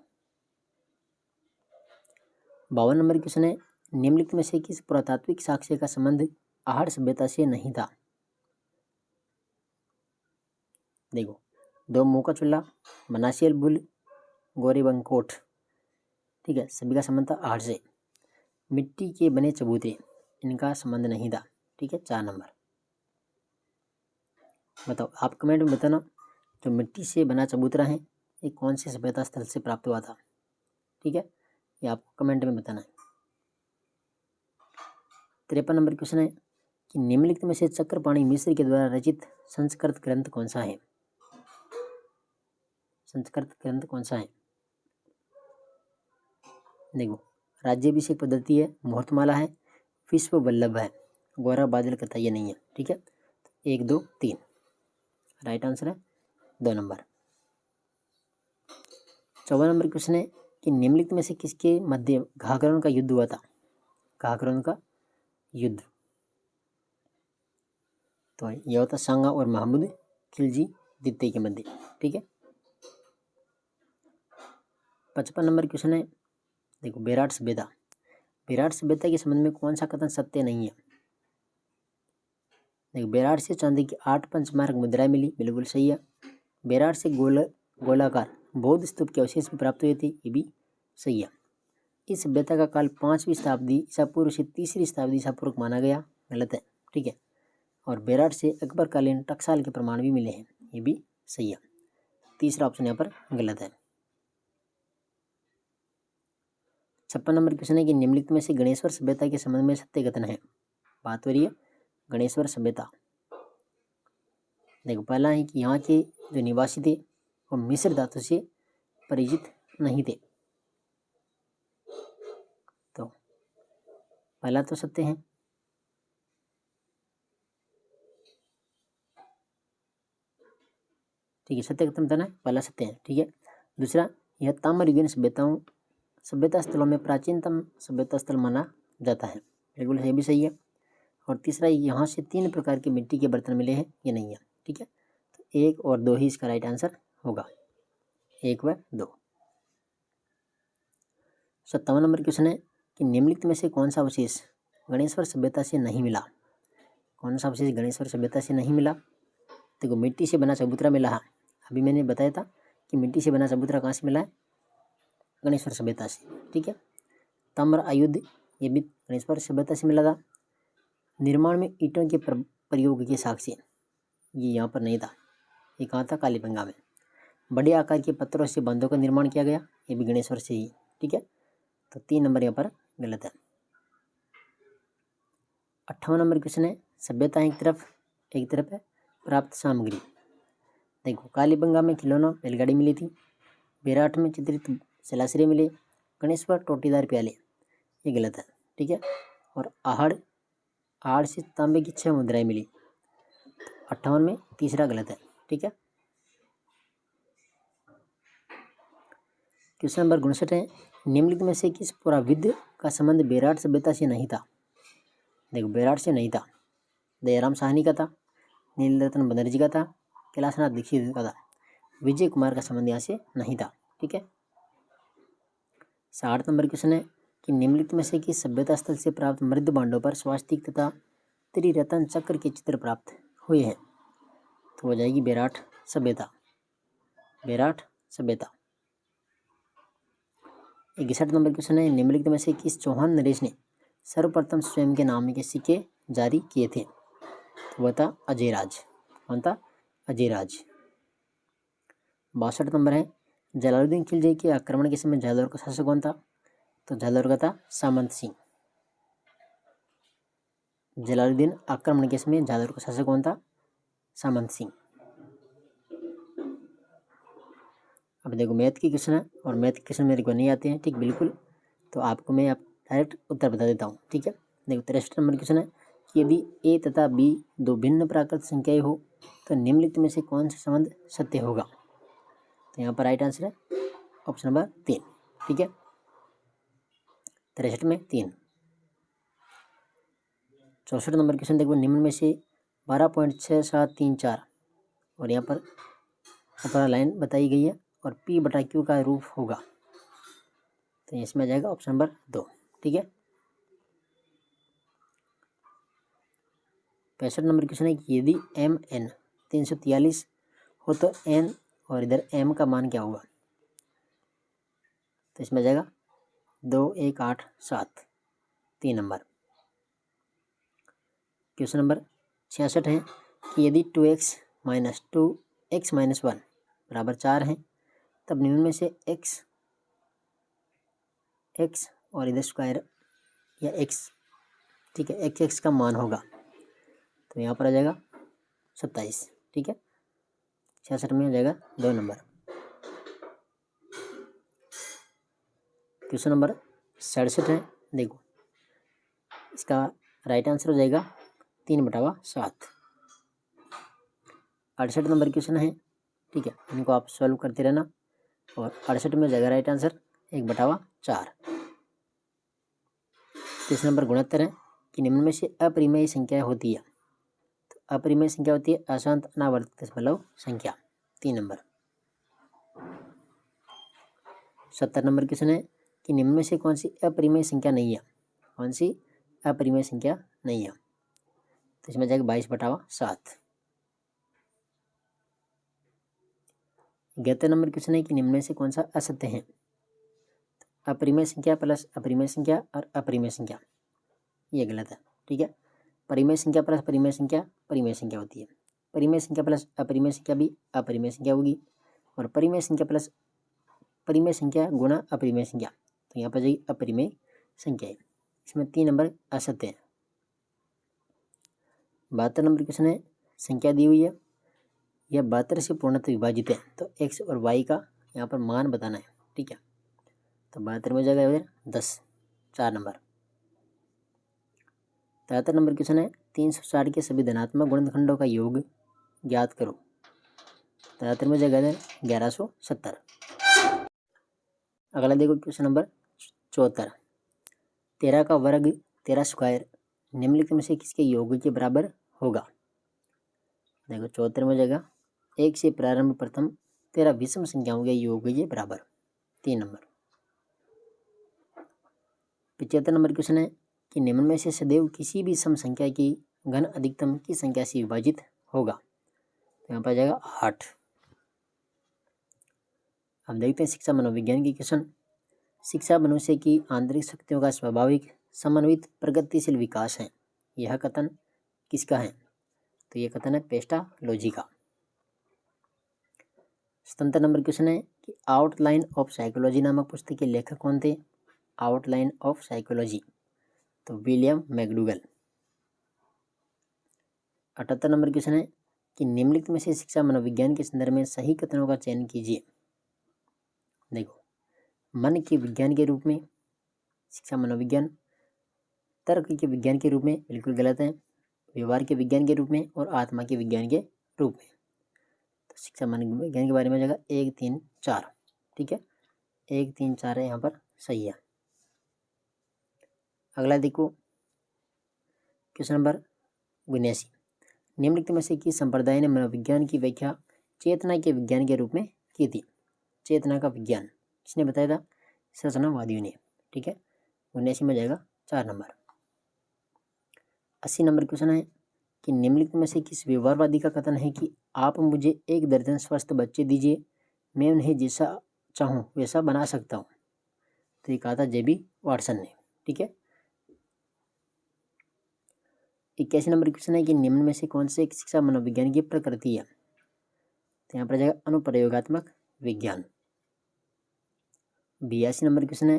52 नंबर क्वेश्चन है निम्नलिखित में से किस पुरातात्विक साक्ष्य का संबंध आहड़ सभ्यता से नहीं था? देखो 2 मुँह का चूल्हा, बनासियल बुल, गोरेबंकोट, ठीक है, सभी का संबंध था आहड़ से। मिट्टी के बने चबूतरे, इनका संबंध नहीं था, ठीक है। 4 नंबर। बताओ आप कमेंट में बताना जो मिट्टी से बना चबूतरा है ये कौन से सभ्यता स्थल से प्राप्त हुआ था, ठीक है, ये आपको कमेंट में बताना है। 53 नंबर क्वेश्चन है कि निम्नलिखित में से चक्रपाणि मिश्र के द्वारा रचित संस्कृत ग्रंथ कौन सा है? संस्कृत ग्रंथ कौन सा है? देखो राज्याभिषेक पद्धति है, मुहूर्तमाला है, विश्व वल्लभ है, गौरव बादल कथा ये नहीं है, ठीक है। 1 2 3 राइट आंसर है 2 नंबर। 54 नंबर क्वेश्चन है कि निम्नलिखित में से किसके मध्य घाघरों का युद्ध हुआ था? घाघरों का युद्ध, तो यह होता सांगा और महमूद खिलजी द्वितीय के मध्य, ठीक है। 55 नंबर क्वेश्चन है देखो बेराट सभ्यता, बेराट सभ्यता के संबंध में कौन सा कथन सत्य नहीं है? देखो बेराट से चांदी की 8 पंचमार्क मुद्राएं मिली, बिल्कुल सही है। बेराट से गोलाकार बौद्ध स्तूप के अवशेष भी प्राप्त हुए थे, ये भी सही है। इस सभ्यता का काल 5वीं शताब्दी ईसा पूर्व से 3री शताब्दी ईसा पूर्व माना गया, गलत है, ठीक है। और बेराट से अकबरकालीन टकसाल के प्रमाण भी मिले हैं, ये भी सही है। तीसरा ऑप्शन यहाँ पर गलत है। 56 नंबर क्वेश्चन है कि निम्नलिखित में से गणेश्वर सभ्यता के संबंध में सत्य कथन है। बात हो रही है गणेश्वर सभ्यता। देखो पहला है कि यहाँ के जो निवासी थे वो मिस्र धातु से परिचित नहीं थे, तो पहला तो सत्य है। ठीक है, सत्य कथन बताना है, पहला सत्य है। ठीक है, दूसरा यह ताम्रयुगीन सभ्यता स्थलों में प्राचीनतम सभ्यता स्थल माना जाता है, बिल्कुल ये भी सही है। और तीसरा यहाँ से 3 प्रकार के मिट्टी के बर्तन मिले हैं, ये नहीं है। ठीक है, तो 1 और 2 ही इसका राइट आंसर होगा, 1 व 2। 57 नंबर क्वेश्चन है कि निम्नलिखित में से कौन सा अवशेष गणेश्वर सभ्यता से नहीं मिला। कौन सा अवशेष गणेश्वर सभ्यता से नहीं मिला। देखो मिट्टी से बना चबूतरा मिला है, अभी मैंने बताया था कि मिट्टी से बना चबूतरा कहाँ से मिला है, गणेश्वर सभ्यता से। ठीक है, ताम्र आयुध ये भी गणेश्वर सभ्यता से मिला था। निर्माण में ईंटों के प्रयोग के साक्ष्य ये यहाँ पर नहीं था, ये कहाँ था, कालीबंगा में। बड़े आकार के पत्थरों से बांधों का निर्माण किया गया, ये भी गणेश्वर से ही। ठीक है, तो 3 नंबर यहाँ पर गलत है। 58 नंबर क्वेश्चन है सभ्यता एक तरफ है प्राप्त सामग्री। देखो कालीबंगा में खिलौना बैलगाड़ी मिली थी, बेराट में चित्रित जलाश्रय मिले, गणेश्वर टोटीदार प्याले, ये गलत है। ठीक है, और आहड़ से तांबे की 6 मुद्राएं मिली, 58 में तीसरा गलत है। ठीक है, क्वेश्चन नंबर 59 है निम्नलिखित में से किस पुराविद्य का संबंध बेराट सभ्यता से नहीं था। देखो बेराट से नहीं था, दयाराम साहनी का था, नीलरत्न बनर्जी का था, कैलाशनाथ दीक्षित का था, विजय कुमार का संबंध यहाँ से नहीं था। ठीक है, 60 नंबर क्वेश्चन है कि निम्नलिखित में से किस सभ्यता स्थल से प्राप्त मृद भांडों पर स्वास्तिक तथा त्रिरत्न चक्र के चित्र प्राप्त हुए हैं, तो हो जाएगी बेराट सभ्यता। 61 नंबर क्वेश्चन है निम्नलिखित में से किस चौहान नरेश ने सर्वप्रथम स्वयं के नाम के सिक्के जारी किए थे, तो वह था अजयराज। कौन था, अजयराज। 62 नंबर है जलालुद्दीन खिलजी के आक्रमण के समय जालौर का शासक कौन था, तो जालौर का था सामंत सिंह। जलालुद्दीन आक्रमण के समय जालौर का शासक कौन था, सामंत सिंह। अब देखो मैथ की क्वेश्चन है, और मैथ के क्वेश्चन मेरे को नहीं आते हैं, ठीक बिल्कुल, तो आपको मैं डायरेक्ट उत्तर बता देता हूँ। ठीक है, देखो 63 नंबर क्वेश्चन है कि यदि ए तथा बी 2 भिन्न प्राकृत संख्याएं हो तो निम्नलिखित में से कौन सा संबंध सत्य होगा, तो यहाँ पर राइट आंसर है ऑप्शन नंबर 3। ठीक है, 63 में 3। 64 नंबर क्वेश्चन देखो निम्न में से 12.6734 और यहाँ पर ऊपर लाइन बताई गई है और P/Q का रूप होगा, तो इसमें आ जाएगा ऑप्शन नंबर 2। ठीक है, 65 नंबर क्वेश्चन है कि यदि MN 343 हो तो N और इधर M का मान क्या होगा, तो इसमें आ जाएगा 2187, 3 नंबर। क्वेश्चन नंबर 66 है कि यदि 2x - 1 बराबर 4 है तब निम्न में से x और इधर स्क्वायर या x, ठीक है, x का मान होगा, तो यहाँ पर आ जाएगा 27। ठीक है, 66 में आ जाएगा 2 नंबर। क्वेश्चन नंबर 67 है, देखो इसका राइट आंसर हो जाएगा 3/7। 68 नंबर क्वेश्चन है, ठीक है, इनको आप सॉल्व करते रहना, और 68 में जाएगा राइट आंसर 1/4। क्वेश्चन नंबर 69 है कि निम्न में से अपरिमेय संख्या होती है, तो अपरिमेय संख्या होती है अशांत अनावर्त दशमलव संख्या, 3 नंबर। 70 नंबर क्वेश्चन है कि निम्न में से कौन सी अपरिमेय संख्या नहीं है, कौन सी अपरिमेय संख्या नहीं है, तो इसमें जाएगा 22/7। 71 नंबर क्वेश्चन है कि निम्न में से कौन सा असत्य है, अपरिमेय संख्या प्लस अपरिमेय संख्या और अपरिमेय संख्या, ये गलत है। ठीक है, परिमेय संख्या प्लस परिमेय संख्या होती है, परिमेय संख्या प्लस अपरिमेय संख्या भी अपरिमेय संख्या होगी, और परिमेय संख्या प्लस परिमेय संख्या गुणा अपरिमेय संख्या, तो यहाँ पर जाएगी अपरिमेय संख्याएं। इसमें 3 नंबर असत्य है। 72 नंबर क्वेश्चन है, संख्या दी हुई है, यह 72 से पूर्णतः विभाजित है, तो x और y का यहाँ पर मान बताना है। ठीक है, तो 72 में जाएगा इधर 10, 4 नंबर। 73 नंबर क्वेश्चन है, 360 के सभी धनात्मक गुणनखंडों का योग ज्ञात करो। 73 में जाएगा इधर 1170। अगला देखो क्वेश्चन नंबर 74, 13 का वर्ग 13 स्क्वायर निम्नलिखित में से किसके योग के बराबर होगा। देखो 74 में जाएगा 1 से प्रारंभ प्रथम 13 विषम संख्याओं के योग के बराबर, 3 नंबर। 75 नंबर क्वेश्चन है कि निम्न में से सदैव किसी भी सम संख्या की घन अधिकतम की संख्या से विभाजित होगा, तो यहाँ पर जाएगा 8। अब देखते हैं शिक्षा मनोविज्ञान की क्वेश्चन। शिक्षा मनुष्य की आंतरिक शक्तियों का स्वाभाविक समन्वित प्रगतिशील विकास है, यह कथन किसका है। तो यह कथन है पेस्टालोजी का। 77 नंबर क्वेश्चन है कि आउटलाइन ऑफ साइकोलॉजी नामक पुस्तक के लेखक कौन थे। आउटलाइन ऑफ साइकोलॉजी, तो विलियम मैकडूगल। 78 नंबर क्वेश्चन है कि निम्नलिखित में से शिक्षा मनोविज्ञान के संदर्भ में सही कथनों का चयन कीजिए। देखो, मन के विज्ञान के रूप में शिक्षा मनोविज्ञान, तर्क के विज्ञान के रूप में बिल्कुल गलत है, व्यवहार के विज्ञान के रूप में और आत्मा के विज्ञान के रूप में। तो शिक्षा मनोविज्ञान के बारे में जाएगा 1, 3, 4। ठीक है, 1, 3, 4 है यहाँ पर सही है। अगला देखो क्वेश्चन नंबर 79, निम्नलिखित में से किस संप्रदाय ने मनोविज्ञान की व्याख्या चेतना के विज्ञान के रूप में की थी। चेतना का विज्ञान किसने बताया था, संरचनावादियों ने। ठीक है, 79 में जाएगा 4 नंबर। 80 नंबर क्वेश्चन है कि निम्नलिखित में से किस व्यवहारवादी का कथन है कि आप मुझे 1 दर्जन स्वस्थ बच्चे दीजिए, मैं उन्हें जैसा चाहूँ वैसा बना सकता हूँ। तो ये कहा था जेबी वाटसन ने। ठीक है, 81 नंबर क्वेश्चन है कि निम्न में से कौन से एक शिक्षा मनोविज्ञान की प्रकृति है। तो यहाँ पर जाएगा अनुप्रयोगात्मक विज्ञान। 82 नंबर क्वेश्चन है,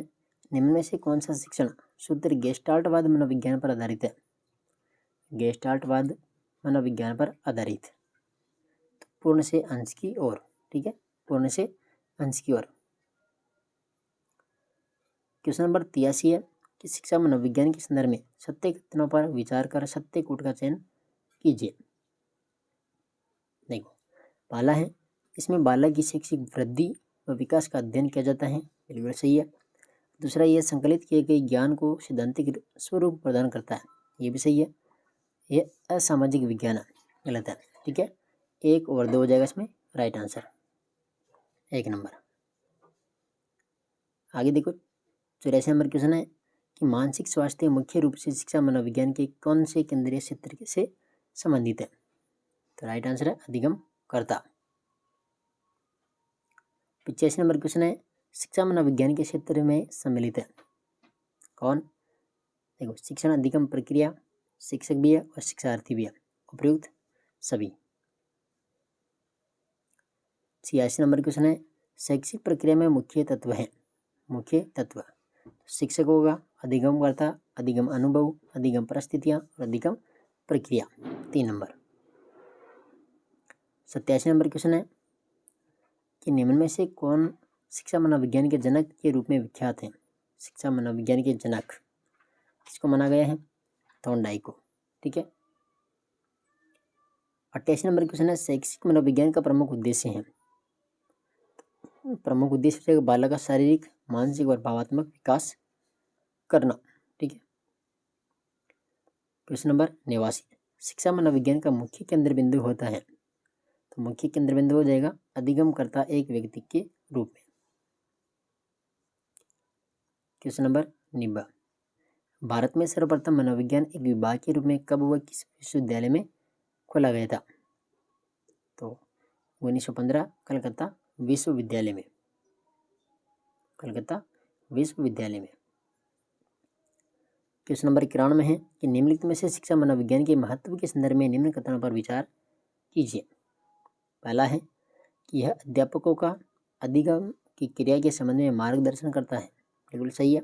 निम्न में से कौन सा शिक्षण सूत्र गेस्टाल्टवाद मनोविज्ञान पर आधारित है। गेस्टाल्टवाद मनोविज्ञान पर आधारित, तो पूर्ण से अंश की ओर। ठीक है, पूर्ण से अंश की ओर। क्वेश्चन नंबर 83 है कि शिक्षा मनोविज्ञान के संदर्भ में सत्य कथनों पर विचार कर सत्य कूट का चयन कीजिए। देखो, पहला है, इसमें बालक की शैक्षिक वृद्धि व विकास का अध्ययन किया जाता है, बिल्कुल सही है। दूसरा, यह संकलित किए गए ज्ञान को सिद्धांतिक स्वरूप प्रदान करता है, ये भी सही है। यह असामाजिक विज्ञान है, गलत है। ठीक है, 1 और 2 हो जाएगा इसमें राइट आंसर, 1 नंबर। आगे देखो 84 नंबर क्वेश्चन है कि मानसिक स्वास्थ्य मुख्य रूप से शिक्षा मनोविज्ञान के कौन से केंद्रीय क्षेत्र से संबंधित है। तो राइट आंसर है अधिगमकर्ता। 85 नंबर क्वेश्चन है शिक्षा मनोविज्ञान के क्षेत्र में सम्मिलित है कौन। देखो, शिक्षण अधिगम प्रक्रिया, शिक्षक भी है और शिक्षार्थी भी है, उपयुक्त सभी। 86 नंबर क्वेश्चन है शैक्षिक प्रक्रिया में मुख्य तत्व है। मुख्य तत्व शिक्षक होगा, अधिगमकर्ता, अधिगम अनुभव, अधिगम परिस्थितियाँ और अधिगम प्रक्रिया, 3 नंबर। 87 नंबर क्वेश्चन है कि निम्न में से कौन शिक्षा मनोविज्ञान के जनक के रूप में विख्यात है। शिक्षा मनोविज्ञान के जनक किसको माना गया है, थॉर्नडाइक को। ठीक है, 88 नंबर क्वेश्चन है शैक्षिक मनोविज्ञान का प्रमुख उद्देश्य है। प्रमुख उद्देश्य है बालक का शारीरिक, मानसिक और भावात्मक विकास करना। ठीक है, क्वेश्चन नंबर 89 शिक्षा मनोविज्ञान का मुख्य केंद्र बिंदु होता है। तो मुख्य केंद्र बिंदु हो जाएगा अधिगमकर्ता एक व्यक्ति के रूप में। क्वेश्चन नंबर 90 भारत में सर्वप्रथम मनोविज्ञान एक विभाग के रूप में कब व किस विश्वविद्यालय में खोला गया था। तो 1915 कलकत्ता विश्वविद्यालय में, कलकत्ता विश्वविद्यालय में। क्वेश्चन नंबर 91 है कि निम्नलिखित में से शिक्षा मनोविज्ञान के महत्व के संदर्भ में निम्न कथनों पर विचार कीजिए। पहला है कि यह अध्यापकों का अधिगम की क्रिया के संबंध में मार्गदर्शन करता है, बिल्कुल सही है।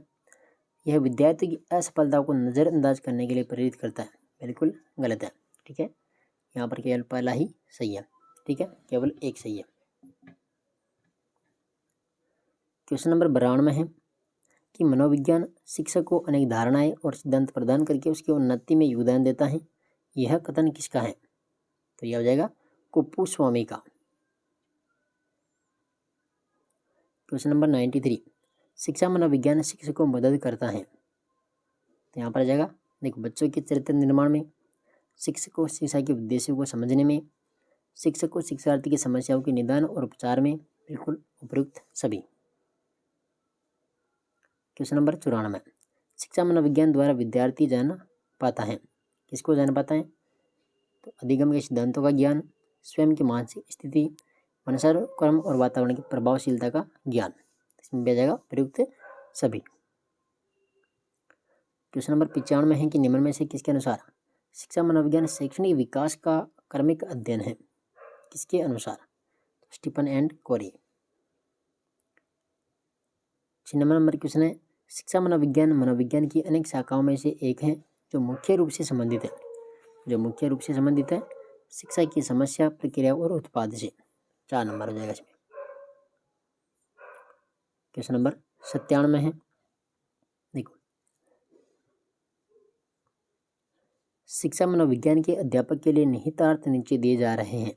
यह विद्यार्थी की असफलता को नज़रअंदाज करने के लिए प्रेरित करता है, बिल्कुल गलत है। ठीक है, यहाँ पर केवल पहला ही सही है। ठीक है, केवल एक सही है। क्वेश्चन नंबर 92 है कि मनोविज्ञान शिक्षक को अनेक धारणाएं और सिद्धांत प्रदान करके उसकी उन्नति में योगदान देता है। यह कथन किसका है? तो यह हो जाएगा कुप्पुस्वामी का। क्वेश्चन नंबर 93, शिक्षा मनोविज्ञान शिक्षक को मदद करता है। तो यहाँ पर आ जाएगा, देखो, बच्चों के चरित्र निर्माण में, शिक्षक को शिक्षा के उद्देश्यों को समझने में, शिक्षक को शिक्षार्थी की समस्याओं के निदान और उपचार में, बिल्कुल उपयुक्त सभी। क्वेश्चन नंबर 94, शिक्षा मनोविज्ञान द्वारा विद्यार्थी जान पाता है। किसको जान पाता है? तो अधिगम के सिद्धांतों का ज्ञान, स्वयं की मानसिक स्थिति, अनुसार क्रम और वातावरण की प्रभावशीलता का ज्ञान। इसमें भी आ जाएगा प्रयुक्त सभी। क्वेश्चन नंबर 95 है कि निम्न में से किसके अनुसार शिक्षा मनोविज्ञान शैक्षणिक विकास का क्रमिक अध्ययन है? किसके अनुसार? Stephen and Corey. 96 number question है, शिक्षा मनोविज्ञान मनोविज्ञान की अनेक शाखाओं में से एक है जो मुख्य रूप से संबंधित है, जो मुख्य रूप से संबंधित है शिक्षा की समस्या, प्रक्रिया और उत्पाद से। 4 नंबर हो जाएगा इसमें। क्वेश्चन नंबर 97 है, देखो, शिक्षा मनोविज्ञान के अध्यापक के लिए निहितार्थ नीचे दिए जा रहे हैं।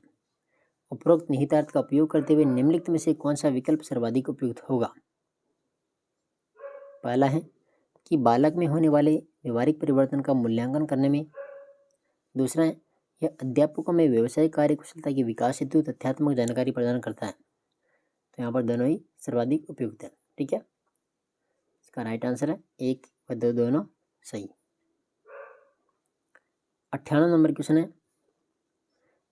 उपरोक्त निहितार्थ का उपयोग करते हुए निम्नलिखित में से कौन सा विकल्प सर्वाधिक उपयुक्त होगा? पहला है कि बालक में होने वाले व्यवहारिक परिवर्तन का मूल्यांकन करने में। दूसरा है, यह अध्यापकों में व्यवसायिक कार्यकुशलता के विकास हेतु तथ्यात्मक जानकारी प्रदान करता है। तो यहाँ पर दोनों ही सर्वाधिक उपयुक्त है। ठीक है, इसका राइट आंसर है 1 व 2 दोनों सही। 98 नंबर क्वेश्चन है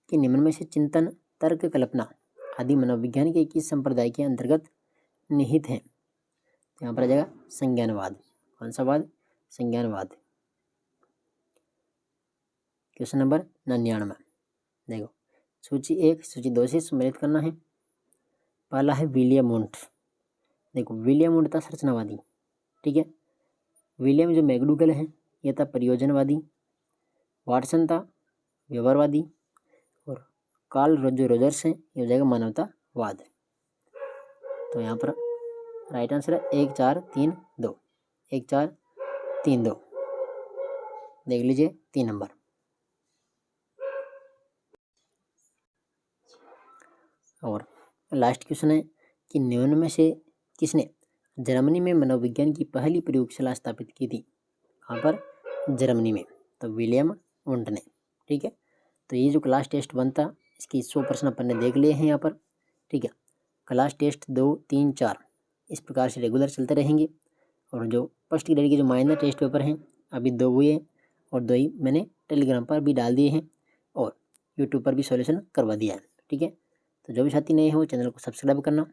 कि निम्न में से चिंतन, तर्क, कल्पना आदि मनोविज्ञान के किस संप्रदाय के अंतर्गत निहित हैं? यहाँ पर आ जाएगा संज्ञानवाद। कौन सा वाद? संज्ञानवाद। क्वेश्चन नंबर 99, देखो, सूची 1 सूची 2 से सम्मिलित करना है। पहला है विलियम वुंट। देखो, विलियम वुंट था संरचनावादी। ठीक है, विलियम जो मैकडूगल है यह था परियोजनवादी, वाटसन था व्यवहारवादी, और कार्ल जो रोजर्स है ये हो जाएगा मानवतावाद। तो यहाँ पर राइट आंसर है 1 4 3 2। 1 4 3 2, देख लीजिए 3 नंबर। और लास्ट क्वेश्चन है कि निम्न में से किसने जर्मनी में मनोविज्ञान की पहली प्रयोगशाला स्थापित की थी? कहाँ पर? जर्मनी में। तो विलियम वुंट ने। ठीक है, तो ये जो क्लास टेस्ट 1 था इसकी 100 प्रश्न अपन ने देख लिए हैं यहाँ पर। ठीक है, क्लास टेस्ट 2 3 4 इस प्रकार से रेगुलर चलते रहेंगे। और जो फर्स्ट ग्रेड के जो माइनर टेस्ट पेपर हैं अभी 2 हुए हैं और 2 ही मैंने टेलीग्राम पर भी डाल दिए हैं और यूट्यूब पर भी सॉल्यूशन करवा दिया है। ठीक है, तो जो भी साथी नए हैं वो चैनल को सब्सक्राइब करना।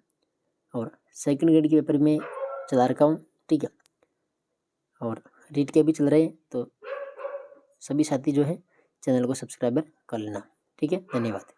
और सेकंड ग्रेड के पेपर में चला रखा हूँ। ठीक है, और रीट के भी चल रहे हैं, तो सभी साथी जो है चैनल को सब्सक्राइब कर लेना। ठीक है, धन्यवाद।